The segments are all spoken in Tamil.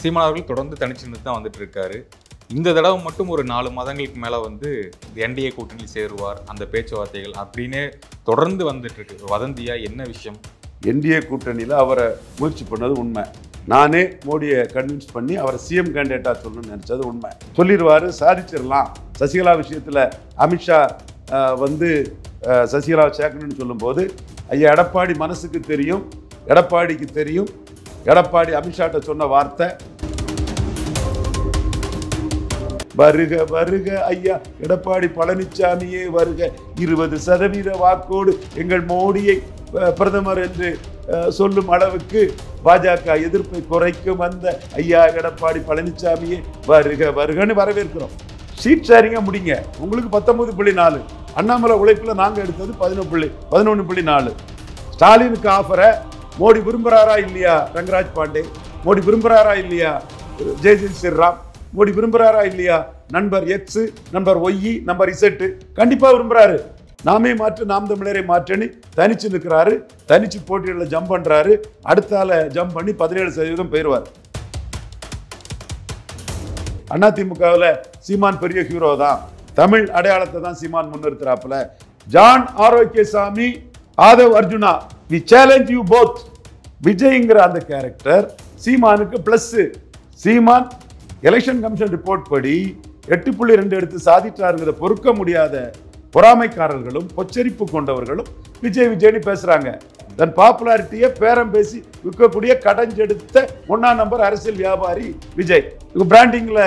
சீமான் அவர்கள் தொடர்ந்து தனிச்சு நின்று தான் வந்துட்டு இருக்காரு. இந்த தடவை மட்டும் ஒரு 4 மாதங்களுக்கு மேலே வந்து என்டிஏ கூட்டணியில் சேருவார் அந்த பேச்சுவார்த்தைகள் அப்படின்னு தொடர்ந்து வந்துட்டு இருக்கு. வதந்தியா என்ன விஷயம்? என்டிஏ கூட்டணியில் அவரை முயற்சி பண்ணது உண்மை. நானே மோடியை கன்வின்ஸ் பண்ணி அவரை சிஎம் கேண்டிடேட்டாக சொல்லணும்னு நினச்சது உண்மை. சொல்லிடுவார், சாதிச்சிடலாம். சசிகலா விஷயத்தில் அமித்ஷா வந்து சசிகலாவை சேர்க்கணும்னு சொல்லும்போது ஐயா எடப்பாடி மனசுக்கு தெரியும், எடப்பாடிக்கு தெரியும். எடப்பாடி அமித்ஷாட்ட சொன்ன வார்த்தை வருக வருக ஐயா எடப்பாடி பழனிசாமியே வருக, 20% வாக்கோடு எங்கள் மோடியை பிரதமர் என்று சொல்லும் அளவுக்கு பாஜக எதிர்ப்பை குறைக்கும் அந்த ஐயா எடப்பாடி பழனிசாமியே வருக வருகன்னு வரவேற்கிறோம். சீட் ஷேரிங்கா முடிங்க. உங்களுக்கு 19.4, அண்ணாமலை உழைப்புல நாங்க எடுத்தது 11.4. ஸ்டாலினுக்கு ஆஃபரை மோடி விரும்புறாரா இல்லையா? ரங்கராஜ் பாண்டே மோடி விரும்புறாரா இல்லையா? ஜெய்ஜில் ஸ்ரீராம் மோடி விரும்புறாரா இல்லையா? நண்பர் எக்ஸ், நண்பர் ஒய், நம்பர் இசட்டு கண்டிப்பா விரும்புறாரு. நாமே மாற்று, நாம் தமிழரை மாற்றுன்னு தனிச்சு நிற்கிறாரு. தனிச்சு போட்டியில ஜம்ப் பண்றாரு. அடுத்தால ஜம்ப் பண்ணி 17% போயிடுவார். அதிமுகவில் சீமான் பெரிய ஹீரோ தான். தமிழ் அடையாளத்தை தான் சீமான் முன்னிறுத்துறாப்புல. John Arokiasamy, Aadhav Arjuna, we challenge you both. விஜய்ங்கிற அந்த கேரக்டர் சீமானுக்கு plus. Seeman election commission report படி 8.2 எடுத்து சாதித்தாருங்கிறத பொறுக்க முடியாத பொறாமைக்காரர்களும் பொச்சரிப்பு கொண்டவர்களும் விஜய்னு பேசுறாங்க. தன் பாப்புலாரிட்டியை பேரம் பேசி விற்கக்கூடிய கடைஞ்செடுத்த 1ஆம் நம்பர் அரசியல் வியாபாரி விஜய். பிராண்டிங்ல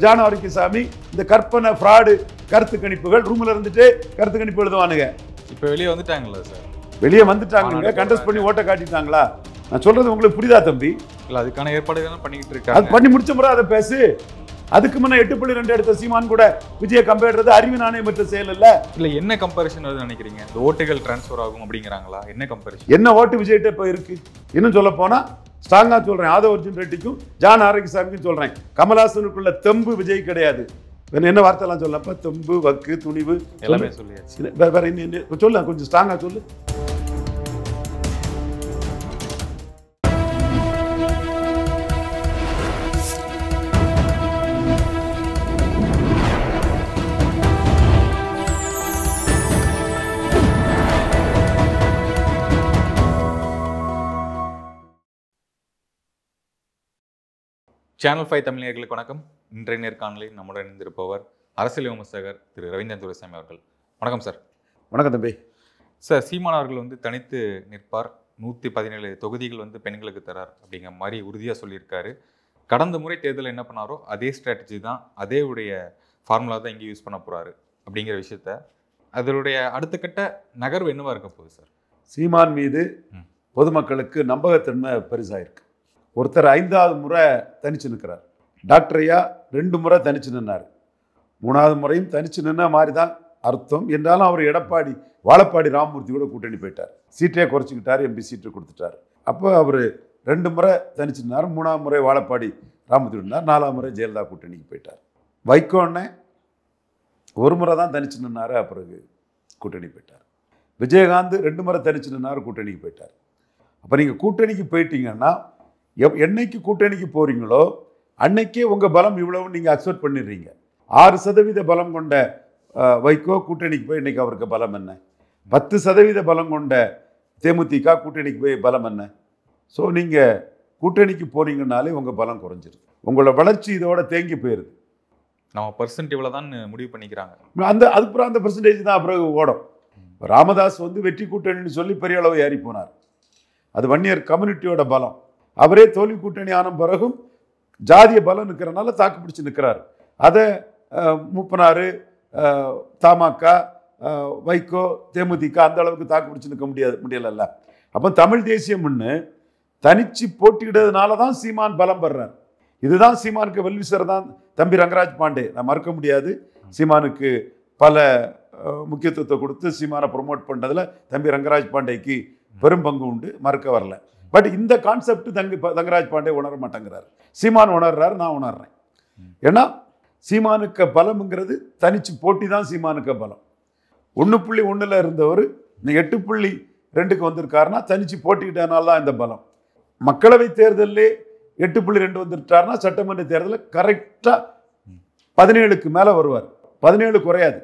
ஜான் ஆரோக்கியசாமி இந்த கற்பனை ஃப்ராடு கருத்து கணிப்புகள் ரூம்ல இருந்துட்டு கருத்து கணிப்பு எழுதுவானுங்க. இப்போ வெளியே வந்துட்டாங்களா சார்? வெளியே வந்துட்டாங்க. கண்டஸ்ட் பண்ணி ஓட்ட காட்டிட்டாங்களா? நான் சொல்றது உங்களுக்கு புரியுதா தம்பி? இல்ல, அதுக்கான ஏற்பாடுகள் பண்ணிக்கிட்டு இருக்காங்க. அது பண்ணி முடிச்ச முறை அதை பேசு. அதுக்கு முன்ன 8.2 எடுத்த சீமான் கூட விஜயை கம்பேர்றது அறிவு நாணயம் பெற்ற செயல் இல்ல. இல்ல, என்ன கம்பேரிசன் நினைக்கிறீங்க? இந்த ஓட்டுகள் டிரான்ஸ்ஃபர் ஆகும் அப்படிங்கிறாங்களா? என்ன கம்பேரிசன்? என்ன ஓட்டு விஜய்கிட்ட இப்ப இருக்கு? இன்னும் சொல்ல போனா ஸ்ட்ராங்கா சொல்றேன், ஆதவ் அர்ஜுன் ரெட்டிக்கும் ஜான் ஆரோக்கியசாமிக்கும் சொல்றேன், கமல்ஹாசனுக்குள்ள தெம்பு விஜய் கிடையாது. என்ன வார்த்தை எல்லாம் சொல்லப்ப? தெம்பு, வக்கு, துணிவு எல்லாமே சொல்லியாச்சு. வேற என்ன சொல்ல? கொஞ்சம் ஸ்ட்ராங்கா சொல்லு. சேனல் 5 தமிழர்களுக்கு வணக்கம். இன்றைய நேர்காணலில் நம்முடன் இணைந்திருப்பவர் அரசியல் விமர்சகர் திரு ரவீந்திரன் துரைசாமி அவர்கள். வணக்கம் சார். வணக்கம் தம்பி. சார், சீமான் அவர்கள் வந்து தனித்து நிற்பார், 117 தொகுதிகள் வந்து பெண்களுக்கு தரார் அப்படிங்கிற மாதிரி உறுதியாக சொல்லியிருக்காரு. கடந்த முறை தேர்தலில் என்ன பண்ணாரோ அதே ஸ்ட்ராட்டஜி தான், அதே உடைய ஃபார்முலா தான் இங்கே யூஸ் பண்ண போகிறாரு அப்படிங்கிற விஷயத்த, அதனுடைய அடுத்த கட்ட நகர்வு என்னவா இருக்க போகுது சார்? சீமான் மீது பொதுமக்களுக்கு நம்பகத்தன்மை பெருசாயிருக்கு. ஒருத்தர் 5வது முறை தனிச்சு நிற்கிறார். டாக்டர் ஐயா 2 முறை தனிச்சு நின்னார். 3வது முறையும் தனிச்சு நின்ன மாதிரி தான் அர்த்தம். என்றாலும் அவர் எடப்பாடி வாழப்பாடி ராமமூர்த்தி கூட கூட்டணி போயிட்டார். சீட்டே குறைச்சிக்கிட்டார், எம்பி சீட்டு கொடுத்துட்டார். அப்போ அவர் 2 முறை தனிச்சு நின்னார். 3வது முறை வாழப்பாடி ராமமூர்த்தி நின்னார். 4வது முறை ஜெயலலிதா கூட்டணிக்கு போயிட்டார். வைகோன்னே 1 முறை தான் தனிச்சு நின்னார், பிறகு கூட்டணி போயிட்டார். விஜயகாந்த் 2 முறை தனிச்சு நின்னார், கூட்டணிக்கு போயிட்டார். அப்போ நீங்கள் கூட்டணிக்கு போயிட்டீங்கன்னா என்னைக்கு கூட்டணிக்கு போறீங்களோ அன்னைக்கே உங்கள் பலம் இவ்வளவு நீங்கள் அக்செப்ட் பண்ணிடுறீங்க. 6% பலம் கொண்ட வைகோ கூட்டணிக்கு போய் இன்னைக்கு அவருக்கு பலம் என்ன? 10% பலம் கொண்ட தேமுதிக கூட்டணிக்கு போய் பலம் என்ன? ஸோ நீங்கள் கூட்டணிக்கு போறீங்கன்னாலே உங்கள் பலம் குறைஞ்சிருது. உங்களோட வளர்ச்சி இதோட தேங்கி போயிருது. நம்ம பர்சன்ட் இவ்வளோ தான் முடிவு பண்ணிக்கிறாங்க. அதுக்கப்புறம் அந்த பெர்சன்டேஜ் தான் பிறகு ஓடும். ராமதாஸ் வந்து வெற்றி கூட்டணின்னு சொல்லி பெரிய அளவு ஏறி போனார். அது வன்னியர் கம்யூனிட்டியோட பலம். அவரே தோல்வி கூட்டணி ஆன பிறகும் ஜாதிய பலம் நிற்கிறனால தாக்கு பிடிச்சு நிற்கிறார். அதை மூப்பனார், தமாக, வைகோ, தேமுதிக அந்த அளவுக்கு தாக்கு பிடிச்சு நிற்க முடியலல்ல. அப்போ தமிழ் தேசியம்னு தனிச்சு போட்டியிடுறதுனால தான் சீமான் பலம் பெறார். இதுதான் சீமானுக்கு வெல்விசர் தான் தம்பி ரங்கராஜ் பாண்டே. நான் மறுக்க முடியாது. சீமானுக்கு பல முக்கியத்துவத்தை கொடுத்து சீமானை ப்ரொமோட் பண்ணுறதுல தம்பி ரங்கராஜ் பாண்டேக்கு பெரும் பங்கு உண்டு, மறுக்க வரல. பட் இந்த கான்செப்ட் தங்கராஜ் பாண்டே உணர மாட்டேங்கிறார். சீமான் உணர்றாரு, நான் உணர்றேன். ஏன்னா சீமானுக்கு பலம்ங்கிறது தனிச்சு போட்டி தான் சீமானுக்கு பலம். 1.1 இருந்தவர் 8.2 வந்திருக்காருன்னா தனிச்சு போட்டிக்கிட்டனால தான் இந்த பலம். மக்களவை தேர்தலிலே 8.2 வந்துட்டாருன்னா சட்டமன்ற தேர்தலில் கரெக்டாக 17க்கு மேலே வருவார். 17 குறையாது.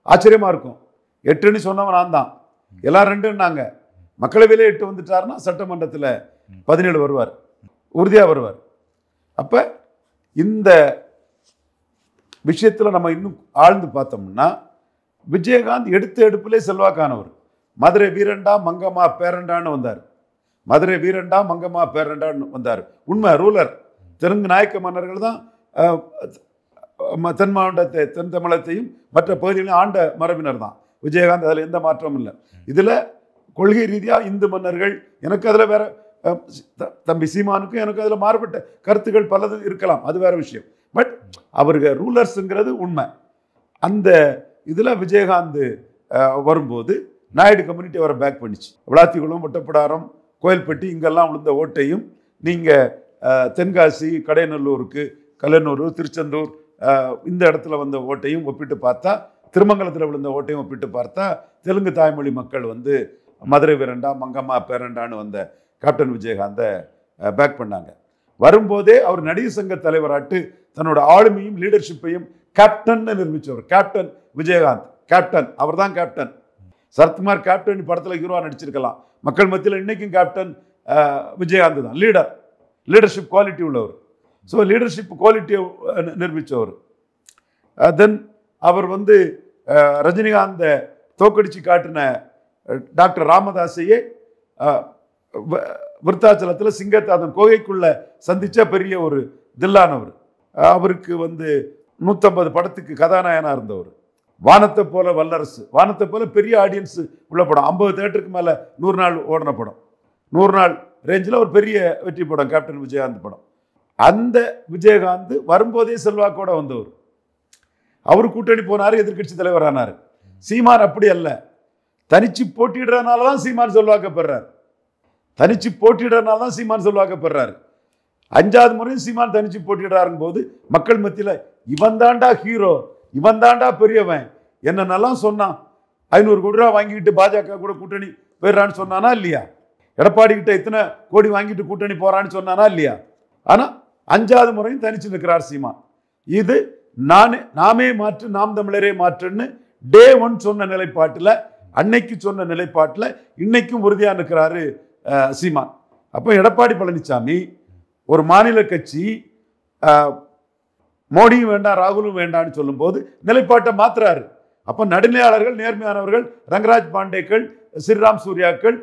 ஆச்சரியமா இருக்கும். 8ன்னு சொன்னவன் நான் தான், எல்லாம் 2ன்னாங்க. மக்களவையிலே 8 வந்துட்டாருன்னா சட்டமன்றத்தில் 17 வருவார், உறுதியாக வருவார். அப்போ இந்த விஷயத்தில் நம்ம இன்னும் ஆழ்ந்து பார்த்தோம்னா விஜயகாந்த் எடுத்த எடுப்பிலே செல்வாக்கானவர். மதுரை வீரண்டா மங்கம்மா பேரண்டான்னு வந்தார். மதுரை வீரண்டா மங்கம்மா பேரண்டான்னு வந்தார். உண்மை, ரூலர். தெலுங்கு நாயக்க மன்னர்கள் தான் தென் மாவட்டத்தை, தென் தமிழகத்தையும் மற்ற பகுதிகளையும் ஆண்ட மரபினர் தான் விஜயகாந்த். அதில் எந்த மாற்றமும் இல்லை. இதில் கொள்கை ரீதியாக இந்து மன்னர்கள், எனக்கு அதில் வேற தம்பி சீமானுக்கும் எனக்கு அதில் மாறுபட்ட கருத்துக்கள் பலது இருக்கலாம், அது வேற விஷயம். பட் அவர்கள் ரூலர்ஸுங்கிறது உண்மை. அந்த இதில் விஜயகாந்த் வரும்போது நாயுடு கம்யூனிட்டி அவரை பேக் பண்ணிச்சு. விளாத்திக்குளம், ஒட்டப்பிடாரம், கோயில்பட்டி இங்கெல்லாம் விழுந்த ஓட்டையும் நீங்கள் தென்காசி, கடையநல்லூருக்கு, கலையனூர், திருச்செந்தூர் இந்த இடத்துல வந்த ஓட்டையும் ஒப்பிட்டு பார்த்தா, திருமங்கலத்தில் விழுந்த ஓட்டையும் ஒப்பிட்டு பார்த்தா தெலுங்கு தாய்மொழி மக்கள் வந்து மதுரை வீரண்டா மங்கம்மா பேரண்டான்னு வந்த கேப்டன் விஜயகாந்தை பேக் பண்ணாங்க. வரும்போதே அவர் நடிகர் சங்க தலைவராட்டு தன்னோட ஆளுமையும் லீடர்ஷிப்பையும் கேப்டன் நிரூபித்தவர். கேப்டன் விஜயகாந்த், கேப்டன், அவர் தான் கேப்டன். சரத்குமார் கேப்டன் படத்தில் ஹீரோவா நடிச்சிருக்கலாம். மக்கள் மத்தியில் இன்னைக்கும் கேப்டன் விஜயகாந்த் தான். லீடர்ஷிப் குவாலிட்டி உள்ளவர். ஸோ லீடர்ஷிப் குவாலிட்டியை நிரூபித்தவர். தென் அவர் வந்து ரஜினிகாந்தை தோக்கடிச்சு காட்டின டாக்டர் ராமதாஸையே விருத்தாச்சலத்தில் சிங்கத்தாதன் கோகைக்குள்ள சந்திச்ச பெரிய ஒரு தில்லானவர். அவருக்கு வந்து 150 படத்துக்கு கதாநாயகனாக இருந்தவர். வானத்தை போல வல்லரசு, வானத்தை போல பெரிய ஆடியன்ஸ் உள்ள படம், 50 தேட்டருக்கு மேலே 100 நாள் ஓடின படம், 100 நாள் ரேஞ்சில் ஒரு பெரிய வெற்றி படம் கேப்டன் விஜயகாந்த் படம். அந்த விஜயகாந்த் வரும்போதே செல்வாக்கோட வந்தவர். அவர் கூட்டணி போனார், எதிர்கட்சி தலைவர் ஆனார். சீமான் அப்படி அல்ல. தனிச்சு போட்டிடுறதுனால தான் சீமான் செல்வாக்கப்படுறார். தனிச்சு போட்டிடுறதுனால தான் சீமான் செல்வாக்கப்படுறாரு. 5வது முறையும் சீமான் தனிச்சு போட்டிடுறாருங்க போது மக்கள் மத்தியில் இவன் தாண்டா ஹீரோ, இவன் தாண்டா பெரியவன், என்னென்னலாம் சொன்னான். 500 கோடி ரூபா வாங்கிக்கிட்டு பாஜக கூட கூட்டணி போயிடறான்னு சொன்னானா இல்லையா? எடப்பாடி கிட்ட இத்தனை கோடி வாங்கிட்டு கூட்டணி போறான்னு சொன்னானா இல்லையா? ஆனால் 5வது முறையும் தனிச்சு நிற்கிறார் சீமான். இது நாமே மாற்று, நாம் தமிழரே மாற்றுன்னு டே 1 சொன்ன நிலைப்பாட்டில், அன்னைக்கு சொன்ன நிலைப்பாட்டில் இன்னைக்கும் உறுதியாக நிற்கிறாரு சீமான். அப்போ எடப்பாடி பழனிசாமி ஒரு மாநில கட்சி மோடியும் வேண்டாம் ராகுலும் வேண்டாம்னு சொல்லும்போது நிலைப்பாட்டை மாத்துறாரு. அப்போ நடுநிலையாளர்கள், நேர்மையானவர்கள், ரங்கராஜ் பாண்டேக்கள், ஸ்ரீராம் சூர்யாக்கள்,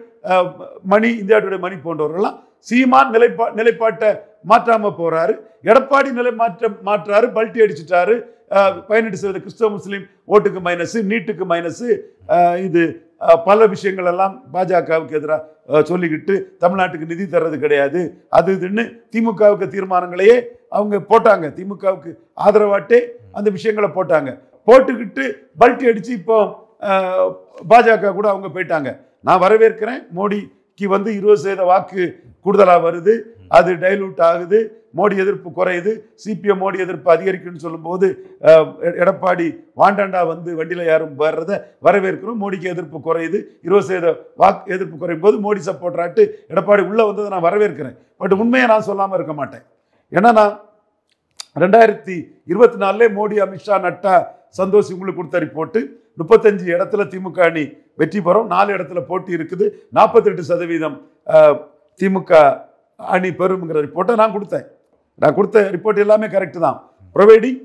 மணி, இந்தியா டுடே மணி போன்றவர்கள்லாம் சீமான் நிலைப்பாட்டை மாற்றாம போறாரு. எடப்பாடி மாற்றாரு, பல்ட்டி அடிச்சுட்டாரு. 18% கிறிஸ்தவ முஸ்லீம் ஓட்டுக்கு மைனஸ், நீட்டுக்கு மைனஸ், இது பல விஷயங்கள் எல்லாம் பாஜகவுக்கு எதிராக சொல்லிக்கிட்டு தமிழ்நாட்டுக்கு நிதி தர்றது கிடையாது, அது இதுன்னு திமுகவுக்கு தீர்மானங்களையே அவங்க போட்டாங்க. திமுகவுக்கு ஆதரவாட்டே அந்த விஷயங்களை போட்டாங்க. போட்டுக்கிட்டு பல்ட்டி அடிச்சு இப்போ பாஜக கூட அவங்க போயிட்டாங்க. நான் வரவேற்கிறேன். மோடிக்கு வந்து 20% வாக்கு கூடுதலாக வருது, அது டைலூட் ஆகுது, மோடி எதிர்ப்பு குறையுது, சிபிஎம் மோடி எதிர்ப்பு அதிகரிக்குன்னு சொல்லும்போது எடப்பாடி வாண்டாண்டா வந்து வண்டியில் யாரும் வர்றதை வரவேற்கிறோம். மோடிக்கு எதிர்ப்பு குறையுது, 20% வாக்கு எதிர்ப்பு குறையும் போது மோடி சப்போர்ட்ராட்டு எடப்பாடி உள்ளே வந்ததை நான் வரவேற்கிறேன். பட் உண்மையை நான் சொல்லாமல் இருக்க மாட்டேன். ஏன்னா நான் 2024 மோடி, அமித்ஷா, நட்டா, சந்தோஷ் உங்களுக்கு கொடுத்த ரிப்போர்ட்டு 35 இடத்துல திமுக அணி வெற்றி பெறும், 4 இடத்துல போட்டி இருக்குது, 48% திமுக அணி பெறும்ங்கிற ரிப்போர்ட்டை நான் கொடுத்தேன். நான் கொடுத்த ரிப்போர்ட் எல்லாமே கரெக்டு தான். ப்ரொவைடிங்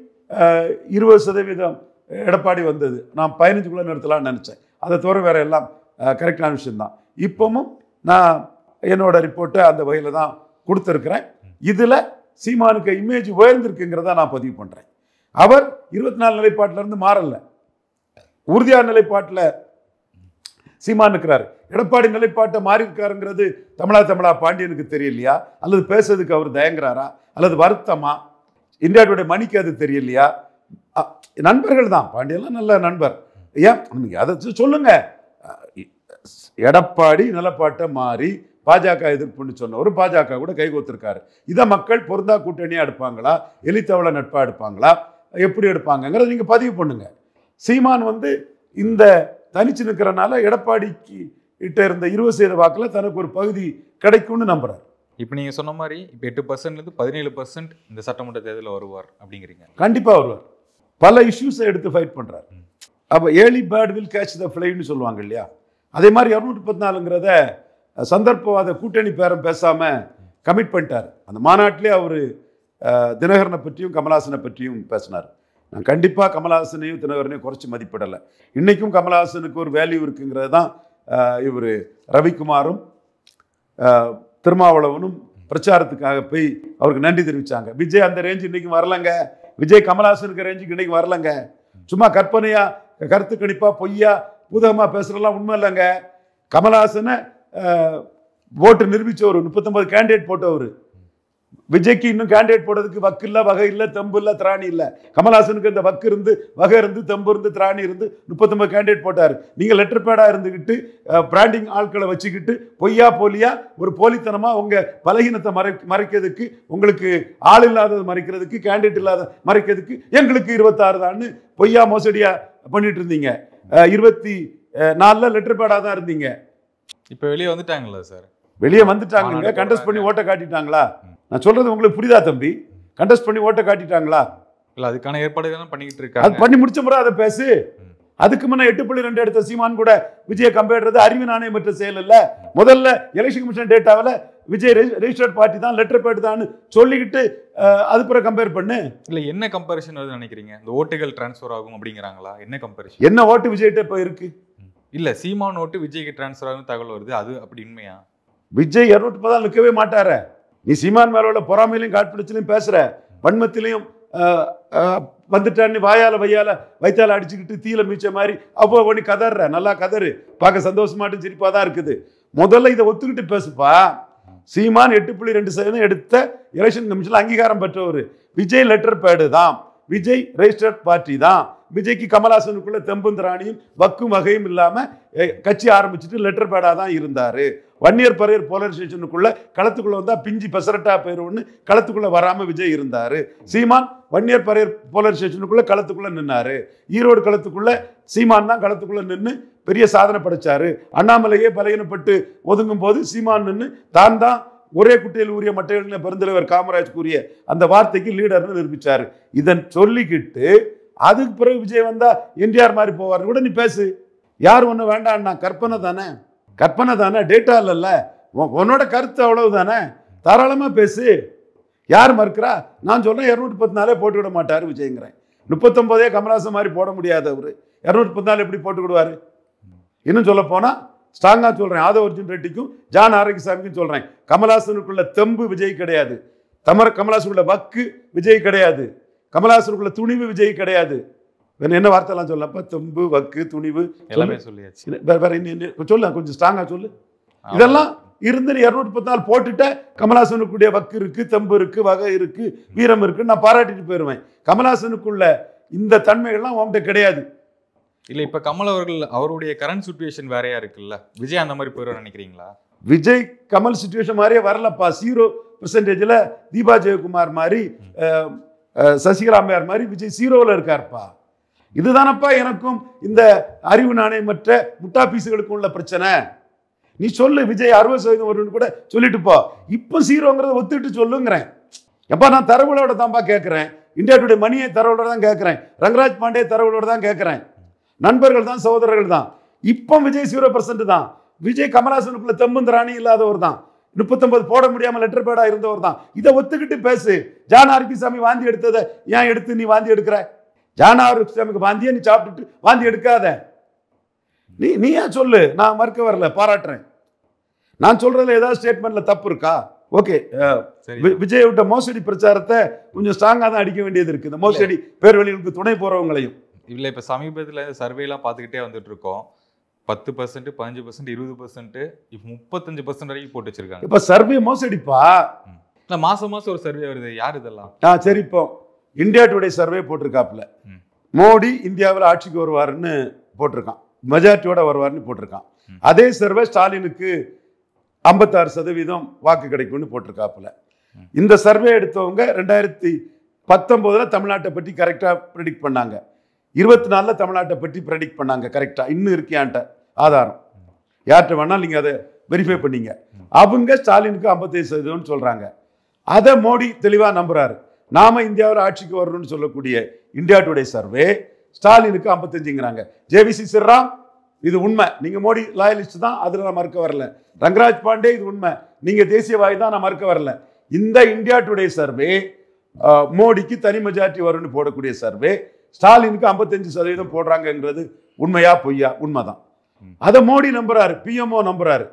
20% எடப்பாடி வந்தது. நான் 15 நிறுத்தலாம்னு நினச்சேன். அதை தவிர வேற எல்லாம் கரெக்டான விஷயம்தான். இப்பவும் நான் என்னோட ரிப்போர்ட்டை அந்த வகையில் தான் கொடுத்துருக்கிறேன். இதில் சீமானுக்கு இமேஜ் உயர்ந்திருக்குங்கிறத நான் பதிவு பண்ணுறேன். அவர் 24 நிலைப்பாட்டிலேருந்து மாறல, உறுதியான நிலைப்பாட்டில் சீமான் இருக்கிறார். எடப்பாடி நிலைப்பாட்டை மாறி இருக்காருங்கிறது தமிழா பாண்டியனுக்கு தெரியலையா? அல்லது பேசுறதுக்கு அவர் தயங்குறாரா? அல்லது வருத்தமா? இந்தியா டுடே மணிக்கு அது தெரியலையா? நண்பர்கள் தான், பாண்டியெல்லாம் நல்ல நண்பர். ஏன் அதை சொல்லுங்க. எடப்பாடி நிலப்பாட்டை மாறி பாஜக எதிர்ப்புன்னு சொன்னவர் பாஜக கூட கைகோத்திருக்காரு. இதை மக்கள் பொருந்தா கூட்டணியாக எடுப்பாங்களா, எலித்தவளை நட்பாக எடுப்பாங்களா, எப்படி எடுப்பாங்கிறத நீங்கள் பதிவு பண்ணுங்க. சீமான் வந்து இந்த தனிச்சு நிற்கிறனால எடப்பாடிக்கு கிட்ட இருந்த 20% வாக்கில் தனக்கு ஒரு பகுதி கிடைக்கும்னு நம்புறார். இப்போ நீங்கள் சொன்ன மாதிரி இப்போ 8%லேருந்து 17% இந்த சட்டமன்ற தேர்தலில் வருவார் அப்படிங்கிறீங்க. கண்டிப்பாக வருவார். பல இஷ்யூஸை எடுத்து ஃபைட் பண்ணுறாரு. அப்போ early bird will catch the ஃப்ளைன்னு சொல்லுவாங்க இல்லையா, அதே மாதிரி 234ங்கிறத சந்தர்ப்பவாத கூட்டணி பேரம் பேசாமல் கமிட் பண்ணிட்டார். அந்த மாநாட்டிலே அவர் தினகரனை பற்றியும் கமல்ஹாசனை பற்றியும் பேசினார். நான் கண்டிப்பாக கமல்ஹாசனையும் தினகரனையும் குறைச்சி மதிப்பிடலை. இன்றைக்கும் கமல்ஹாசனுக்கு ஒரு வேல்யூ இருக்குங்கிறது தான் இவர் ரவிக்குமாரும் திருமாவளவனும் பிரச்சாரத்துக்காக போய் அவருக்கு நன்றி தெரிவித்தாங்க. விஜய் அந்த ரேஞ்சு இன்றைக்கி வரலங்க, விஜய் கமல்ஹாசனுக்கு ரேஞ்சுக்கு இன்றைக்கி வரலங்க. சும்மா கற்பனையா கருத்து கணிப்பா பொய்யா பூதகமாக பேசுகிறலாம் உண்மை இல்லைங்க. கமல்ஹாசனை ஓட்டு நிரூபித்த ஒரு 39 கேண்டிடேட் போட்டவர். விஜய்க்கு இன்னும் கேண்டிடேட் போடுறதுக்கு வக்கு இல்லை, வகை இல்லை, தெம்பு இல்லை, திராணி இல்லை. கமல்ஹாசனுக்கு இந்த வக்கு இருந்து, வகை இருந்து, தெம்பு இருந்து, திராணி இருந்து 39 கேண்டிடேட் போட்டார். நீங்கள் லெட்டர் பேடாக இருந்துக்கிட்டு பிராண்டிங் ஆட்களை வச்சுக்கிட்டு பொய்யா போலியா ஒரு போலித்தனமாக உங்கள் பலகீனத்தை மறைக்கிறதுக்கு, உங்களுக்கு ஆள் இல்லாதது மறைக்கிறதுக்கு, கேண்டிடேட் இல்லாத மறைக்கிறதுக்கு எங்களுக்கு 26 தான்னு பொய்யா மோசடியாக பண்ணிட்டு இருந்தீங்க. 24 லெட்டர் பேடாக தான் இருந்தீங்க. இப்போ வெளியே வந்துட்டாங்களா சார்? வெளியே வந்துட்டாங்க. கண்டெஸ்ட் பண்ணி ஓட்டை காட்டிட்டாங்களா? நான் சொல்றது உங்களுக்கு புரியுதா தம்பி? கண்டெஸ்ட் பண்ணி ஓட்டை காட்டிட்டாங்களா? இல்லை, அதுக்கான ஏற்பாடுகள் பண்ணிக்கிட்டு இருக்காங்க. அது பண்ணி முடிச்ச முறை அதை பேசு. அதுக்கு முன்ன 8.2 எடுத்த சீமான் கூட விஜயை கம்பேர்றது அறிவு நாணயமற்ற செயல் இல்லை. முதல்ல எலெக்ஷன் கமிஷன் டேட்டாவில் விஜய் ரெஜிஸ்டர்ட் பார்ட்டி தான், லெட்டர் பேட் தான் சொல்லிக்கிட்டு அது பிறகு கம்பேர் பண்ணு. இல்லை, என்ன கம்பேரிஷன் வருது நினைக்கிறீங்க? இந்த ஓட்டுகள் டிரான்ஸ்ஃபர் ஆகும் அப்படிங்கிறாங்களா? என்ன கம்பேரிஷன்? என்ன ஓட்டு விஜய்கிட்ட இப்போ இருக்கு? இல்லை, சீமான் ஓட்டு விஜய்க்கு டிரான்ஸ்ஃபர் ஆகும் தகவல் வருது. அது அப்படி உண்மையா? விஜய் 210 நிற்கவே மாட்டார. நீ சீமான் மேல உள்ள பொறாமையிலையும் காட்பிடிச்சிலையும் பேசுற, வன்மத்திலையும் வந்துட்டான்னு வாயால வைத்தால அடிச்சுக்கிட்டு தீல மீச்ச மாதிரி அப்போ பண்ணி கதற. நல்லா கதறு, பார்க்க சந்தோஷமாட்டும் சிரிப்பா தான் இருக்குது. முதல்ல இதை ஒத்துக்கிட்டு பேசுப்பா. சீமான் 8.2% எடுத்த எலெக்ஷன் கமிஷன்ல அங்கீகாரம் பெற்றவர். விஜய் லெட்டர் பேடு தான், விஜய் ரெஜிஸ்டர்ட் பார்ட்டி தான். விஜய்க்கு கமல்ஹாசனுக்குள்ள தெம்பும் திராணியும் வக்கும் வகையும் இல்லாம கட்சி ஆரம்பிச்சுட்டு லெட்டர் பேடா தான் இருந்தாரு. வன்னியர் பரையர் போலரைசேஷனுக்குள்ள களத்துக்குள்ள வந்தா பிஞ்சி பெசரட்டா போயிரும்னு களத்துக்குள்ள வராம விஜய் இருந்தாரு. சீமான் வன்னியர் பரையர் போலரைசேஷனுக்குள்ள களத்துக்குள்ள நின்னாரு. ஈரோடு களத்துக்குள்ள சீமான் தான் களத்துக்குள்ள நின்று பெரிய சாதனை படைச்சாரு. அண்ணாமலையே பலகீனப்பட்டு ஒதுங்கும் போது சீமான் நின்று தான் ஒரே குட்டையில் ஊறிய மட்டைகளில் பெருந்தலைவர் காமராஜ் கூறிய அந்த வார்த்தைக்கு லீடர்னு நிரூபிச்சாரு. இதன் சொல்லிக்கிட்டு அதுக்கு பிறகு விஜய் வந்தா என்டிஆர் மாதிரி போவார் கூட நீ பேசு. யார் ஒண்ணு வேண்டாம்னா கற்பனை தானே, கற்பனை தானே, டேட்டா இல்லைல்ல. உன்னோட கருத்து அவ்வளவு தானே, தாராளமா பேசு. யார் மறுக்கிறா? நான் சொல்றேன் 214 போட்டு விட மாட்டாரு விஜய்ங்கிறேன். 39 கமல்ஹாசன் மாதிரி போட முடியாது அவரு. 214 எப்படி போட்டு விடுவாரு? இன்னும் சொல்ல போனா ஸ்ட்ராங்கா சொல்றேன், ஆதவ அர்ஜுன் ரெட்டிக்கும் ஜான் ஆரோக்கியசாமிக்கும் சொல்றேன், கமல்ஹாசனுக்குள்ள தெம்பு விஜய் கிடையாது, கமல்ஹாசனுக்குள்ள வக்கு விஜய் கிடையாது, கமல்ஹாசனுக்குள்ள துணிவு விஜய் கிடையாது. என்ன வார்த்தைலாம் சொல்லப்ப? தெம்பு, வக்கு, துணிவு எல்லாமே சொல்லியாச்சு. சொல்ல கொஞ்சம் ஸ்ட்ராங்கா சொல்லு. இதெல்லாம் இருந்து 214 போட்டுட்ட கமல்ஹாசனுக்குடைய வக்கு இருக்கு, தெம்பு இருக்கு, வகை இருக்கு, வீரம் இருக்கு, நான் பாராட்டிட்டு போயிருவேன். கமல்ஹாசனுக்குள்ள இந்த தன்மைகள்லாம் உங்கள்கிட்ட கிடையாது. இல்ல, இப்ப கமல் அவர்கள் அவருடைய கரண்ட் சிச்சுவேஷன் வேறையா இருக்குல்ல, விஜய் அந்த மாதிரி போயிடும் நினைக்கிறீங்களா? விஜய் கமல் சிச்சுவேஷன் மாதிரியே வரலப்பா. 0% தீபா ஜெயக்குமார் மாதிரி, சசிகலாமையார் மாதிரி விஜய் 0ல இருக்காருப்பா. இதுதானப்பா எனக்கும் இந்த அறிவு நாணயமற்ற முட்டா பீஸுகளுக்கும் உள்ள பிரச்சனை. நீ சொல்லு, விஜய் 60% வரும்னு கூட சொல்லிட்டு போ. இப்போ 0ங்கிறத ஒத்துட்டு சொல்லுங்கிறேன். எப்பா நான் தரவுகளோட தான்ப்பா கேட்குறேன். இந்தியா டுடே மணியை தரவுகளோட தான் கேட்குறேன். ரங்கராஜ் பாண்டே தரவுகளோட தான் கேட்குறேன். நண்பர்கள் தான், சகோதரர்கள் தான். இப்போ விஜய் 0% தான். விஜய் கமல்ஹாசனுக்குள்ள தெம்புந்திராணி இல்லாதவர் தான். 39 போட முடியாம லெட்டர் பேடா இருந்தவர் தான். இதை ஒத்துக்கிட்டு பேசு. ஜான் ஆரோக்கியசாமி வாந்தி எடுத்ததை ஏன் எடுத்து நீ வாந்தி எடுக்கிற? ஜான் ஆரோக்கியசாமிக்கு வாந்தியை நீ சாப்பிட்டுட்டு வாந்தி எடுக்காத. நீ ஏன் சொல்லு, நான் மறுக்க வரல, பாராட்டுறேன். நான் சொல்றதுல ஏதாவது ஸ்டேட்மெண்ட்ல தப்பு இருக்கா? ஓகே, விஜய் விட்ட மோசடி பிரச்சாரத்தை கொஞ்சம் ஸ்ட்ராங்கா தான் அடிக்க வேண்டியது இருக்கு. இந்த மோசடி பேர்வழிகளுக்கு துணை போறவங்களையும் இல்லை, இப்போ சமீபத்தில் சர்வேலாம் பார்த்துக்கிட்டே வந்துட்டு இருக்கோம். 10%, 15%, 20%, இப்போ 35% வரைக்கும் போட்டு வச்சிருக்காங்க. இப்போ சர்வே மோசடிப்பா. இல்லை, மாசம் ஒரு சர்வே வருது. யார் இதெல்லாம்? சரி, இப்போ இந்தியா டுடே சர்வே போட்டிருக்காப்புல. மோடி இந்தியாவில் ஆட்சிக்கு வருவாருன்னு போட்டிருக்கான், மெஜாரிட்டியோட வருவாருன்னு போட்டிருக்கான். அதே சர்வே ஸ்டாலினுக்கு 56% வாக்கு கிடைக்கும்னு போட்டிருக்காப்புல. இந்த சர்வே எடுத்தவங்க 2019 தமிழ்நாட்டை பற்றி கரெக்டா ப்ரெடிக்ட் பண்ணாங்க. 24 தமிழ்நாட்டை பற்றி ப்ரெடிக்ட் பண்ணாங்க கரெக்டா. இன்னும் இருக்கியான்ட்ட ஆதாரம் யார்கிட்ட வேணாலும் நீங்க அதை வெரிஃபை பண்ணீங்க. அவங்க ஸ்டாலினுக்கு 55% சொல்றாங்க. அதை மோடி தெளிவா நம்புறாரு. நாம இந்தியாவில் ஆட்சிக்கு வரணும்னு சொல்லக்கூடிய இந்தியா டுடே சர்வே ஸ்டாலினுக்கு 55ங்கிறாங்க. ஜேவிசி ஸ்ரீராம் இது உண்மை, நீங்க மோடி லாயலிஸ்ட் தான், அதுல நான் மறுக்க வரல. ரங்கராஜ் பாண்டே இது உண்மை, நீங்க தேசியவாதி தான், நான் மறுக்க வரல. இந்த இந்தியா டுடே சர்வே மோடிக்கு தனி மெஜாரிட்டி வரும்னு போடக்கூடிய சர்வே ஸ்டாலினுக்கு 55% போடுறாங்கிறது உண்மையா பொய்யா? உண்மைதான். அதை மோடி நம்புறாரு, பிஎம்ஓ நம்புறாரு.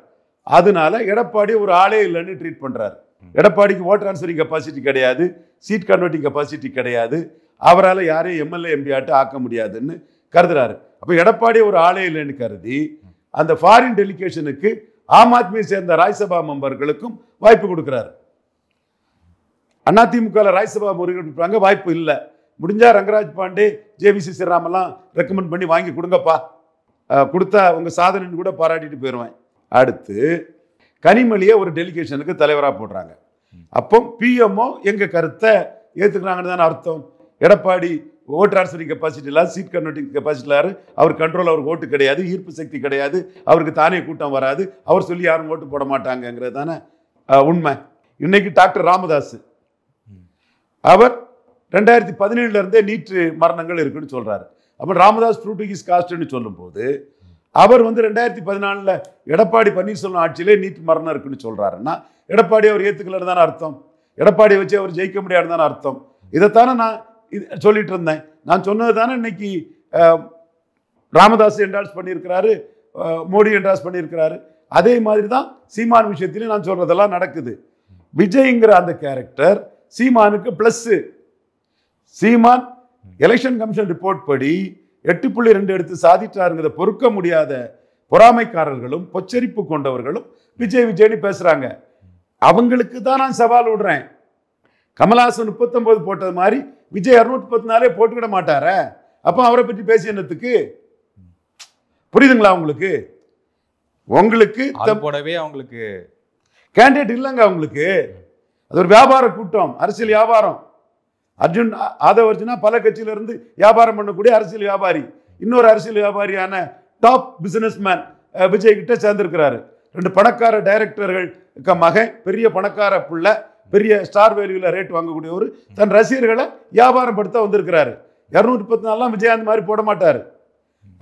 அதனால எடப்பாடி ஒரு ஆளே இல்லைன்னு ட்ரீட் பண்றாரு. எடப்பாடிக்கு ஓட் டிரான்ஸ்ஃபரிங் கெப்பாசிட்டி கிடையாது, சீட் கன்வெர்ட்டிங் கெப்பாசிட்டி கிடையாது, அவரால் யாரையும் எம்எல்ஏ எம்பி ஆட்டு ஆக்க முடியாதுன்னு கருதுறாரு. அப்போ எடப்பாடி ஒரு ஆளே இல்லைன்னு கருதி அந்த ஃபாரின் டெலிகேஷனுக்கு ஆம் ஆத்மியை சேர்ந்த ராஜ்யசபா மெம்பர்களுக்கும் வாய்ப்பு கொடுக்குறாரு. அதிமுக ராஜ்யசபா முறைப்பாங்க, வாய்ப்பு இல்லை. முடிஞ்சா ரங்கராஜ் பாண்டே, ஜேவிசி ஸ்ரீராமெல்லாம் ரெக்கமெண்ட் பண்ணி வாங்கி கொடுங்கப்பா, கொடுத்தா உங்க சாதனைன்னு கூட பாராட்டிட்டு போயிடுவேன். அடுத்து கனிமொழியை ஒரு டெலிகேஷனுக்கு தலைவராக போடுறாங்க. அப்போ பிஎம்ஓ எங்க கருத்தை ஏற்றுக்கிறாங்கன்னு தானே அர்த்தம். எடப்பாடி ஓட் டிரான்ஸ்ஃபரிங் கெப்பாசிட்டி இல்லாத, சீட் கன்வெர்ட்டிங் கெப்பாசிட்டி இல்லாரு, அவர் கண்ட்ரோல், அவருக்கு ஓட்டு கிடையாது, ஈர்ப்பு சக்தி கிடையாது, அவருக்கு தானே கூட்டம் வராது, அவர் சொல்லி யாரும் ஓட்டு போட மாட்டாங்கிறது தானே உண்மை. இன்னைக்கு டாக்டர் ராமதாஸ் அவர் 2017 இருந்தே நீட் மரணங்கள் இருக்குன்னு சொல்றாரு. அப்போ ராமதாஸ் ப்ரூட்டிகிஸ் காஸ்ட்னு சொல்லும் போது அவர் 2014 எடப்பாடி பன்னீர்செல்வம் ஆட்சியிலே நீட் மரணம் இருக்குன்னு சொல்றாருன்னா எடப்பாடி அவர் ஏத்துக்கலன்னு தானே அர்த்தம். எடப்பாடியை வச்சு அவர் ஜெயிக்க முடியாதுன்னு தானே அர்த்தம். இதைத்தானே நான் சொல்லிட்டு இருந்தேன். நான் சொன்னது தானே இன்னைக்கு ராமதாஸ் என்டால்ஸ் பண்ணியிருக்கிறாரு, மோடி என்டால்ஸ் பண்ணியிருக்கிறாரு. அதே மாதிரி தான் சீமான் விஷயத்திலையும் நான் சொல்றதெல்லாம் நடக்குது. விஜய்ங்கிற அந்த கேரக்டர் சீமானுக்கு plus. Seeman election commission report படி 8.2 எடுத்து சாதித்தாருங்கிறத பொறுக்க முடியாத பொறாமைக்காரர்களும் பொச்சரிப்பு கொண்டவர்களும் விஜய் விஜய்னு பேசுறாங்க. அவங்களுக்கு தான் நான் சவால் விடுறேன். கமல்ஹாசன் 39 போட்டது மாதிரி விஜய் 234 போட்டுக்கிட மாட்டார. அப்போ அவரை பற்றி பேசி என்னத்துக்கு? புரியுதுங்களா உங்களுக்கு? உங்களுக்கு போடவே அவங்களுக்கு கேண்டிடேட் இல்லைங்க. அவங்களுக்கு அது ஒரு வியாபார கூட்டம், அரசியல் வியாபாரம். அர்ஜுன் ஆதவர்ஜுனா பல கட்சியில இருந்து வியாபாரம் பண்ணக்கூடிய அரசியல் வியாபாரி. இன்னொரு அரசியல் வியாபாரியான டாப் பிசினஸ்மேன் விஜய் கிட்ட சேர்ந்திருக்கிறாரு. 2 பணக்கார டைரக்டர்கள் மகன், பெரிய பணக்கார புள்ள, பெரிய ஸ்டார் வேல்யூல ரேட் வாங்கக்கூடிய ஒரு தன் ரசிகர்களை வியாபாரம் படுத்த வந்திருக்கிறாரு. 234 விஜய் அந்த மாதிரி போட மாட்டாரு.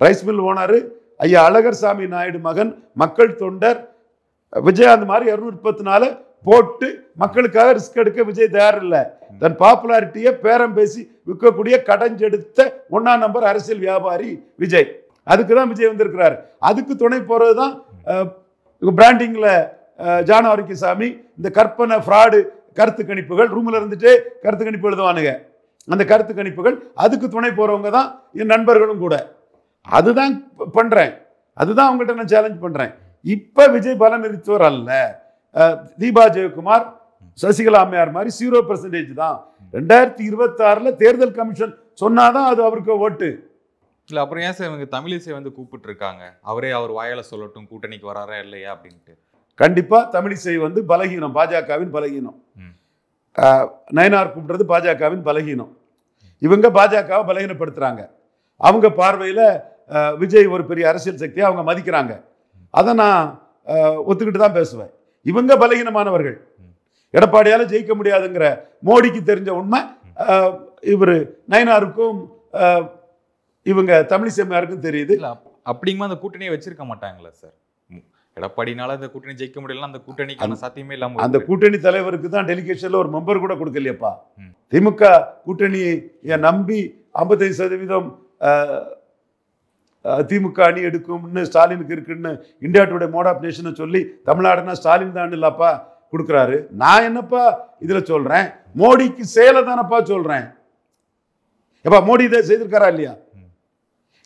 ரைஸ் மில் ஓனரு ஐயா அழகர் சாமி நாயுடு மகன், மக்கள் தொண்டர் விஜய் அந்த மாதிரி 234 போட்டு மக்களுக்காக ரிஸ்க் எடுக்க விஜய் தயார் இல்லை. தன் பாப்புலாரிட்டியை பேரம் பேசி விற்கக்கூடிய கடஞ்செடுத்த 1ஆம் நம்பர் அரசியல் வியாபாரி விஜய். அதுக்கு தான் விஜய் வந்திருக்கிறாரு. அதுக்கு துணை போறதுதான் பிராண்டிங்ல ஜானகிசாமி இந்த கற்பனை ஃப்ராடு கருத்து கணிப்புகள், ரூம்ல இருந்துட்டு கருத்து கணிப்பு எழுதுவானுங்க. அந்த கருத்து கணிப்புகள் அதுக்கு துணை போறவங்க தான் என் நண்பர்களும் கூட. அதுதான் பண்றேன், அதுதான் அவங்ககிட்ட நான் சேலஞ்ச் பண்றேன். இப்ப விஜய் பலம் நிறுத்துவர் அல்ல. தீபா ஜெயக்குமார், சசிகலா அம்மையார் மாதிரி 0% தான். 2026 தேர்தல் கமிஷன் சொன்னாதான் அது அவருக்கு ஓட்டு. இல்ல அப்புறம் ஏன் சார் இவங்க தமிழிசை கூப்பிட்டு இருக்காங்க? அவரே அவர் வாயால சொல்லட்டும் கூட்டணிக்கு வராரா இல்லையா அப்படின்ட்டு. கண்டிப்பா தமிழிசை பலகீனம், பாஜகவின் பலகீனம். நயனார் கூப்பிடுறது பாஜகவின் பலகீனம். இவங்க பாஜகவை பலகீனப்படுத்துறாங்க. அவங்க பார்வையில விஜய் ஒரு பெரிய அரசியல் சக்தியை அவங்க மதிக்கிறாங்க. அதை நான் ஒத்துக்கிட்டு தான் பேசுவேன். இவங்க பலகீனமானவர்கள். எடப்பாடியால ஜெயிக்க முடியாதுங்கிற மோடிக்கு தெரிஞ்ச உண்மை இவர் நயனாருக்கும் இவங்க தமிழிசையாருக்கும் தெரியுது. அப்படிங்குமா அந்த கூட்டணியை வச்சிருக்க மாட்டாங்களா சார்? எடப்பாடினால அந்த கூட்டணி ஜெயிக்க முடியல, அந்த கூட்டணிக்கான சாத்தியமே இல்லாம அந்த கூட்டணி தலைவருக்கு தான் டெலிகேஷன்ல ஒரு மெம்பர் கூட கொடுக்கலையப்பா. திமுக கூட்டணியை நம்பி 55% திமுக அணி எடுக்கும்னு ஸ்டாலினுக்கு இருக்குன்னு India today mood of nation சொல்லி தமிழ்நாடுனா ஸ்டாலின் தான் இல்லப்பா கொடுக்குறாரு. நான் என்னப்பா இதுல சொல்றேன்? மோடிக்கு சேலை தானப்பா சொல்றேன். எப்பா மோடி இதை செய்திருக்காரா இல்லையா?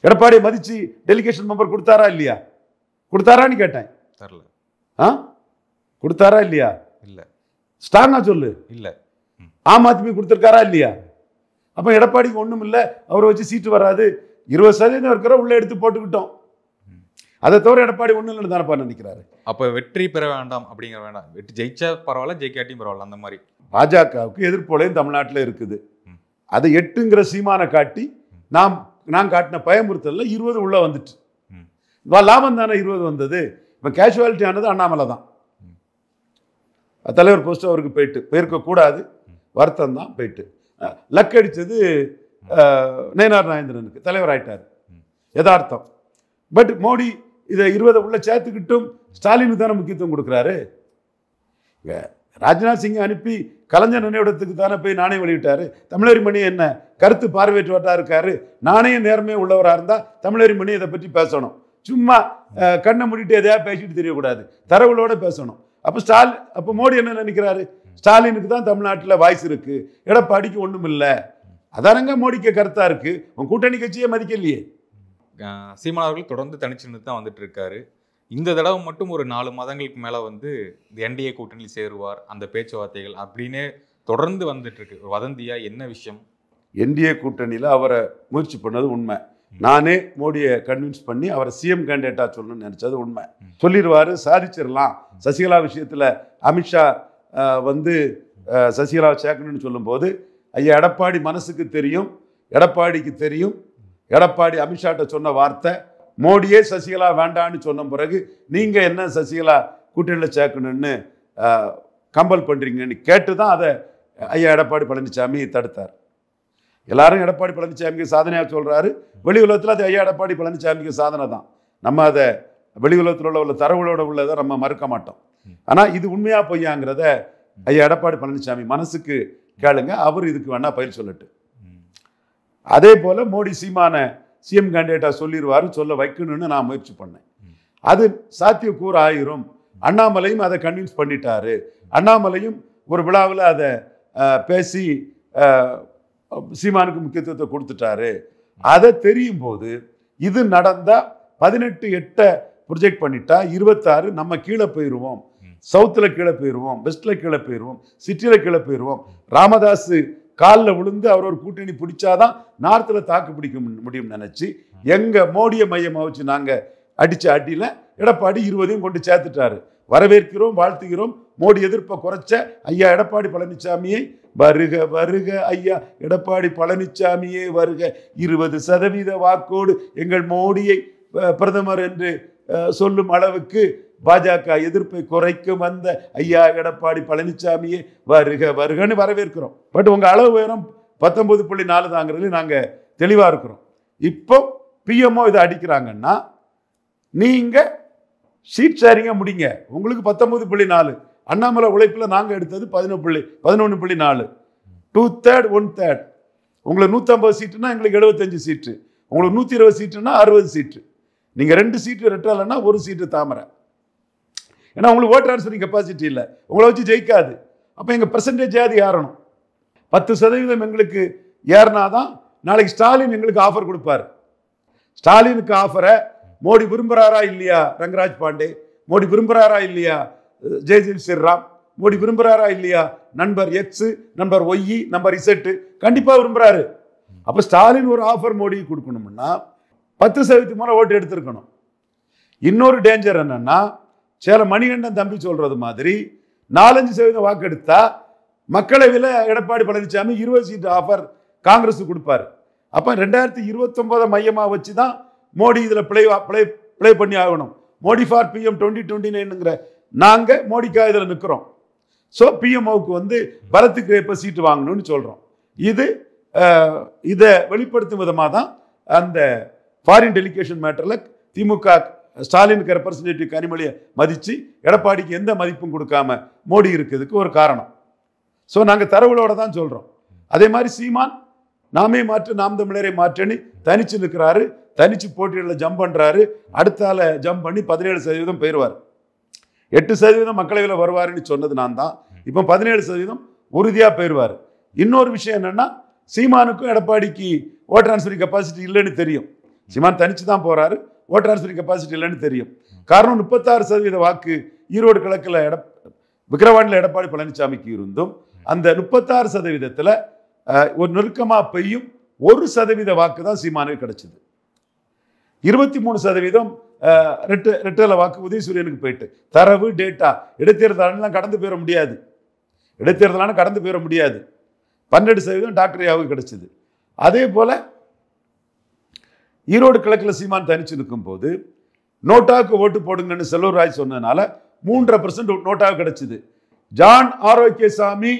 எடப்பாடி மதிச்சு டெலிகேஷன் மெம்பர் கொடுத்தாரா இல்லையா? கொடுத்தாரான்னு கேட்டேன். கொடுத்தாரா இல்லையா? இல்ல. ஸ்டார்னா சொல்லு. இல்ல. ஆம் ஆத்மி கொடுத்திருக்காரா இல்லையா? அப்ப எடப்பாடிக்கு ஒண்ணும் இல்ல, அவரை வச்சு சீட்டு வராது, 20% இருக்கிற உள்ள எடுத்து போட்டுக்கிட்டோம். அதை தவிர எடப்பாடி ஒண்ணும் இல்லைன்னு தானப்பா நினைக்கிறாரு. அப்ப வெற்றி பெற வேண்டாம் அப்படிங்கிற வேண்டாம், வெற்றி ஜெயிச்சா பரவாயில்ல, ஜெயிக்காட்டியும் பரவாயில்ல, அந்த மாதிரி பாஜகவுக்கு எதிர்ப்போலையும் தமிழ்நாட்டில் இருக்குது. அதை 8ங்கிற சீமான காட்டி நான் காட்டின பயமுறுத்தல 20 உள்ள வந்துட்டு லாபம் தானே 20 வந்தது. இப்போ கேஷுவாலிட்டி ஆனது அண்ணாமலை தான். தலைவர் போஸ்ட் அவருக்கு போயிருக்கக்கூடாது, வருத்தம் தான், போயிட்டு லக் அடித்தது நயனார் நாகேந்திரனுக்கு, தலைவர் ஆயிட்டார், யதார்த்தம். பட் மோடி இதை 20 உள்ள சேர்த்துக்கிட்டும் ஸ்டாலினுக்கு தானே முக்கியத்துவம் கொடுக்குறாரு. ராஜ்நாத் சிங்கை அனுப்பி கலைஞர் நினைவிடத்துக்கு தானே போய் நாணயம் வெளியிட்டாரு. தமிழறி மணி என்ன கருத்து பார்வையற்றவராக இருக்காரு, நாணய நேர்மையாக உள்ளவராக இருந்தால் தமிழறி மணி இதை பற்றி பேசணும். சும்மா கண்ணை மூடிட்டு எதையா பேசிட்டு தெரியக்கூடாது, தரவுகளோட பேசணும். அப்போ மோடி என்ன நினைக்கிறாரு, ஸ்டாலினுக்கு தான் தமிழ்நாட்டில் வாய்ஸ் இருக்கு, எடப்பாடிக்கு ஒன்றும் இல்லை. அதானங்க மோடிக்கு கருத்தா இருக்கு. உன் கூட்டணி கட்சியே மதிக்கலையே. சீமான் அவர்கள் தொடர்ந்து தனிச்சு நின்று தான் வந்துட்டு இருக்காரு. இந்த தடவை மட்டும் ஒரு 4 மாதங்களுக்கு மேலே வந்து என்டிஏ கூட்டணியில் சேருவார் அந்த பேச்சுவார்த்தைகள் அப்படின்னு தொடர்ந்து வந்துட்டு இருக்கு. வதந்தியா என்ன விஷயம்? என்டிஏ கூட்டணியில் அவரை முயற்சி பண்ணது உண்மை. நானே மோடியை கன்வின்ஸ் பண்ணி அவரை சிஎம் கேண்டிடேட்டாக சொல்லணும்னு நினச்சது உண்மை. சொல்லிடுவார், சாதிச்சிடலாம். சசிகலா விஷயத்தில் அமித்ஷா வந்து சசிகலாவை சேர்க்கணும்னு சொல்லும்போது ஐயா எடப்பாடி மனசுக்கு தெரியும், எடப்பாடிக்கு தெரியும். எடப்பாடி அமித்ஷாட்ட சொன்ன வார்த்தை மோடியே சசிகலா வேண்டான்னு சொன்ன பிறகு நீங்கள் என்ன சசிகலா கூட்டணியில் சேர்க்கணும்னு கம்பல் பண்ணுறீங்கன்னு கேட்டு தான் அதை ஐயா எடப்பாடி பழனிசாமி தடுத்தார். எல்லாரும் எடப்பாடி பழனிசாமிக்கு சாதனையாக சொல்கிறாரு. வெளி உலகத்தில் அது ஐயா எடப்பாடி பழனிசாமிக்கு சாதனை தான். நம்ம அதை வெளி உலகத்தில் உள்ள தரவுகளோட உள்ளதை நம்ம மறுக்க மாட்டோம். ஆனால் இது உண்மையாக பொய்யாங்கிறத ஐயா எடப்பாடி பழனிசாமி மனசுக்கு கேளுங்க, அவர் இதுக்கு வேணா பயிர் சொல்லட்டு. அதே போல் மோடி சீமான சிஎம் கேண்டிடேட்டாக சொல்லிடுவாரு, சொல்ல வைக்கணும்னு நான் முயற்சி பண்ணேன். அது சாத்தியக்கூறு ஆயிரும். அண்ணாமலையும் அதை கன்வின்ஸ் பண்ணிட்டாரு. அண்ணாமலையும் ஒரு விழாவில் அதை பேசி சீமானுக்கு முக்கியத்துவத்தை கொடுத்துட்டாரு. அதை தெரியும் போது இது நடந்தால் 18/8 ப்ரொஜெக்ட் பண்ணிட்டா 26 நம்ம கீழே போயிடுவோம். சவுத்தில் கீழே போயிடுவோம், வெஸ்ட்டில் கீழே போயிடுவோம், சிட்டியில் கீழே போயிடுவோம். ராமதாஸ் காலில் விழுந்து அவர் ஒரு கூட்டணி பிடிச்சாதான் நார்த்தில் தாக்கு பிடிக்க முடியும்னு நினச்சி எங்கள் மோடியை மையமாக வச்சு நாங்கள் அடித்த அடியில் எடப்பாடி 20ஐயும் கொண்டு சேர்த்துட்டாரு. வரவேற்கிறோம், வாழ்த்துகிறோம். மோடி எதிர்ப்பை குறைச்ச ஐயா எடப்பாடி பழனிசாமியை வருக வருக ஐயா எடப்பாடி பழனிசாமியே வருக, 20% வாக்கோடு எங்கள் மோடியை பிரதமர் என்று சொல்லும் அளவுக்கு பாஜக எதிர்ப்பை குறைக்க வந்த ஐயா எடப்பாடி பழனிசாமியே வருக வருகன்னு வரவேற்கிறோம். பட் உங்கள் அளவு உயரம் 19.4 தாங்கிறதுல நாங்கள் தெளிவாக இருக்கிறோம். இப்போ பிஎம்ஓ இதை அடிக்கிறாங்கன்னா நீங்கள் சீட் ஷேரிங்காக முடிங்க. உங்களுக்கு 19.4, அண்ணாமலை உழைப்பில் நாங்கள் எடுத்தது 11.4, 2/3 1/3. உங்களுக்கு 150 சீட்டுனா எங்களுக்கு 75 சீட்டு, உங்களுக்கு 120 சீட்டுனா 60 சீட்டு. நீங்கள் 2 சீட்டு ரெட்டாலன்னா 1 சீட்டு தாமரை. ஏன்னா உங்களுக்கு ஓட் ட்ரான்ஸ்ஃபரிங் கெப்பாசிட்டி இல்லை, உங்களை வச்சு ஜெயிக்காது. அப்போ எங்கள் பெர்சன்டேஜ் ஏது ஏறணும். 10% எங்களுக்கு ஏறினாதான் நாளைக்கு ஸ்டாலின் எங்களுக்கு ஆஃபர் கொடுப்பார். ஸ்டாலினுக்கு ஆஃபரை மோடி விரும்புகிறாரா இல்லையா? ரங்கராஜ் பாண்டே மோடி விரும்புகிறாரா இல்லையா? ஜெய்ஜில் ஸ்ரீராம் மோடி விரும்புகிறாரா இல்லையா? நண்பர் எக்ஸ், நண்பர் ஒய், நம்பர் இசட்டு கண்டிப்பாக விரும்புகிறாரு. அப்போ ஸ்டாலின் ஒரு ஆஃபர் மோடிக்கு கொடுக்கணும்னா 10% மேலே ஓட்டு எடுத்திருக்கணும். இன்னொரு டேஞ்சர் என்னன்னா, சேலம் மணிகண்டன் தம்பி சொல்றது மாதிரி 4-5% வாக்கு எடுத்தா மக்களவையில் எடப்பாடி பழனிசாமி 20 சீட்டு ஆஃபர் காங்கிரஸ் கொடுப்பாரு. அப்போ 2029 மையமாக வச்சு தான் மோடி இதில் பிளே பண்ணி ஆகணும். மோடி ஃபார் பிஎம் 2029ங்கிற நாங்கள் மோடிக்காக இதில் நிற்கிறோம். ஸோ பிஎம்ஓவுக்கு வந்து பலத்துக்கு ஏற்ப சீட்டு வாங்கணும்னு சொல்கிறோம். இதை வெளிப்படுத்தும் விதமாக தான் அந்த ஃபாரின் டெலிகேஷன் மேட்டரில் திமுக ஸ்டாலினுக்கு ரெப்ரசன்டேட்டிவ் கனிமொழியை மதித்து எடப்பாடிக்கு எந்த மதிப்பும் கொடுக்காம மோடி இருக்கிறதுக்கு ஒரு காரணம். ஸோ நாங்கள் தரவுகளோட தான் சொல்கிறோம். அதே மாதிரி சீமான் நாமே மாற்று நாம் தமிழரை மாற்றணி தனிச்சு நிற்கிறாரு, தனிச்சு போட்டிகளில் ஜம்ப் பண்ணுறாரு. அடுத்தால ஜம்ப் பண்ணி 17% போயிடுவார். 8% மக்களவையில் வருவாருன்னு சொன்னது நான் தான். இப்போ 17% உறுதியாக போயிடுவார். இன்னொரு விஷயம் என்னென்னா, சீமானுக்கும் எடப்பாடிக்கு ஓட் ட்ரான்ஸ்ஃபரிங் கெப்பாசிட்டி இல்லைன்னு தெரியும். சீமான் தனிச்சு தான் போகிறாரு, ஓட் ட்ரான்ஸ்ஃபரிங் கெப்பாசிட்டி இல்லைன்னு தெரியும். காரணம் 36% வாக்கு ஈரோடு கிழக்கில் விக்கிரவாண்டியில் எடப்பாடி பழனிசாமிக்கு இருந்தும் அந்த 36%த்தில் ஒரு நெருக்கமாக பெய்யும் 1% வாக்கு தான் சீமானுக்கு கிடைச்சிது. 23% ரெட்டல வாக்கு உதயசூரியனுக்கு போயிட்டு. தரவு டேட்டா இடைத்தேர்தலாம் கடந்து போயிட முடியாது. இடைத்தேர்தலான கடந்து போயிட முடியாது. 12% டாக்டர் யாவுக்கு கிடைச்சிது. அதே போல ஈரோடு கிழக்கில் சீமான் தனிச்சு நிற்கும் போது நோட்டாவுக்கு ஓட்டு போடுங்கன்னு செல்லூர் ராஜ் சொன்னதுனால 3.5% நோட்டாவுக்கு கிடைச்சது. John Arokiasamy,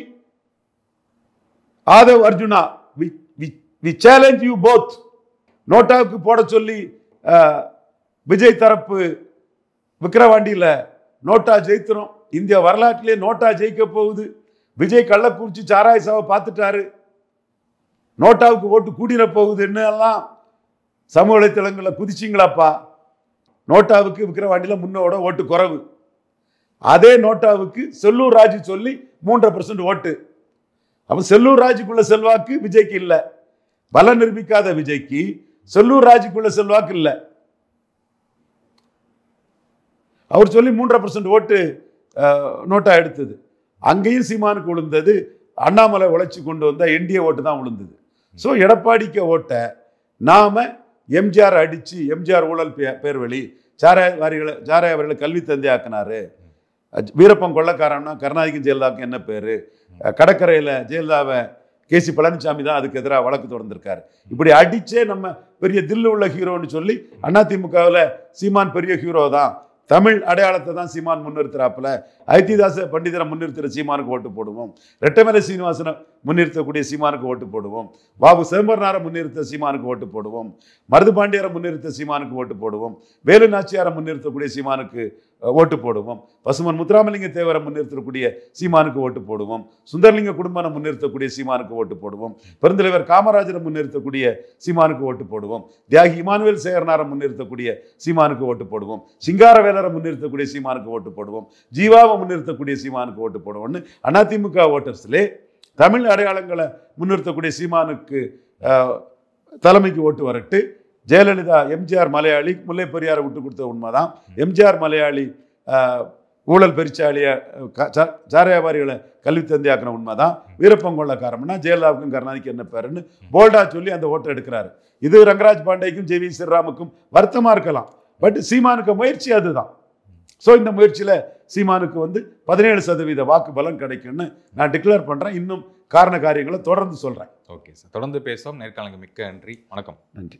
Aadhav Arjuna, we challenge you both. நோட்டாவுக்கு போட சொல்லி விஜய் தரப்பு விக்கிரவாண்டியில் நோட்டா ஜெயித்துரும், இந்திய வரலாற்றிலே நோட்டா ஜெயிக்க போகுது, விஜய் கள்ளக்குறிச்சி சாராய் சாவை பார்த்துட்டாரு, நோட்டாவுக்கு ஓட்டு கூடிர போகுதுன்னு எல்லாம் சமூக வலைத்தளங்களில் குதிச்சிங்களாப்பா. நோட்டாவுக்கு விக்கிரவாண்டியில் முன்னோட ஓட்டு குறைவு. அதே நோட்டாவுக்கு செல்லூர் ராஜு சொல்லி 3.5% ஓட்டு. அப்ப செல்லூர் ராஜுக்குள்ள செல்வாக்கு விஜய்க்கு இல்லை. பலம் நிரூபிக்காத விஜய்க்கு செல்லூர் ராஜுக்குள்ள செல்வாக்கு இல்லை. அவர் சொல்லி 3.5% ஓட்டு நோட்டா எடுத்தது. அங்கேயும் சீமானுக்கு விழுந்தது. அண்ணாமலை உழைச்சி கொண்டு வந்த என்டிஏ ஓட்டு தான் விழுந்தது. ஸோ எடப்பாடிக்கு ஓட்டை நாம எம்ஜிஆர் அடிச்சு, எம்ஜிஆர் ஊழல் பேர் வழி சாராய அவர்களை கல்வி தந்தையாக்கினாரு, வீரப்பன் கொள்ளக்காரன்னா கருணாநிதிக்கும் ஜெயலலிதாவுக்கும் என்ன பேரு, கடற்கரையில் ஜெயலலிதாவை கேசி பழனிசாமி தான் அதுக்கு எதிராக வழக்கு தொடர்ந்திருக்காரு. இப்படி அடிச்சே நம்ம பெரிய தில்லு உள்ள ஹீரோன்னு சொல்லி அதிமுகவில் சீமான் பெரிய ஹீரோ தான், தமிழ் அடையாளத்தை தான் சீமான் முன்னிறுத்துறாப்புல, ஐத்திதாச பண்டிதரை முன்னிறுத்துற சீமானுக்கு ஓட்டு போடுவோம், ரெட்டமலை சீனிவாசனை முன்னிறுத்தக்கூடிய சீமானுக்கு ஓட்டு போடுவோம், பாபு சிதம்பரனாரை முன்னிறுத்த சீமானுக்கு ஓட்டு போடுவோம், மருது பாண்டியரை முன்னிறுத்த சீமானுக்கு ஓட்டு போடுவோம், வேலு நாச்சியாரை முன்னிறுத்தக்கூடிய சீமானுக்கு ஓட்டு போடுவோம், பசுமன் முத்துராமலிங்க தேவரை முன்னிறுத்தக்கூடிய சீமானுக்கு ஓட்டு போடுவோம், சுந்தரலிங்க குடும்பனை முன்னிறுத்தக்கூடிய சீமானுக்கு ஓட்டு போடுவோம், பெருந்தலைவர் காமராஜரை முன்னிறுத்தக்கூடிய சீமானுக்கு ஓட்டு போடுவோம், தியாகி இமானுவேல் சேகரனாரை முன்னிறுத்தக்கூடிய சீமானுக்கு ஓட்டு போடுவோம், சிங்காரவேலரை முன்னிறுத்தக்கூடிய சீமானுக்கு ஓட்டு போடுவோம், ஜீவாவை முன்னிறுத்தக்கூடிய சீமானுக்கு ஓட்டு போடுவோம்னு அதிமுக ஓட்டர்ஸ்லே தமிழ் அடையாளங்களை முன்னிறுத்தக்கூடிய சீமானுக்கு தலைமைக்கு ஓட்டு வரட்டு. ஜெயலலிதா எம்ஜிஆர் மலையாளி, முல்லை பெரியாரை விட்டு கொடுத்த உண்மைதான். எம்ஜிஆர் மலையாளி, ஊழல் பெருச்சாலிய சாராயவாரிகளை கல்வி தந்தையாக்கின உண்மைதான். வீரப்பன் கொள்ளக்காரம்னா ஜெயலலிதாவுக்கும் கருணாநிதிக்கு என்ன பேருன்னு போல்டா சொல்லி அந்த ஓட்டை எடுக்கிறாரு. இது ரங்கராஜ் பாண்டேக்கும் ஜே வி ஸ்ரீராமுக்கும் வருத்தமா இருக்கலாம், பட் சீமானுக்கு முயற்சி அதுதான். ஸோ இந்த முயற்சியில் சீமானுக்கு 17% வாக்கு பலம் கிடைக்கும்னு நான் டிக்ளேர் பண்ணுறேன். இன்னும் காரண காரியங்களை தொடர்ந்து சொல்கிறேன். ஓகே சார், தொடர்ந்து பேசுவோம். நேர்காணலுக்கு மிக்க நன்றி. வணக்கம். நன்றி.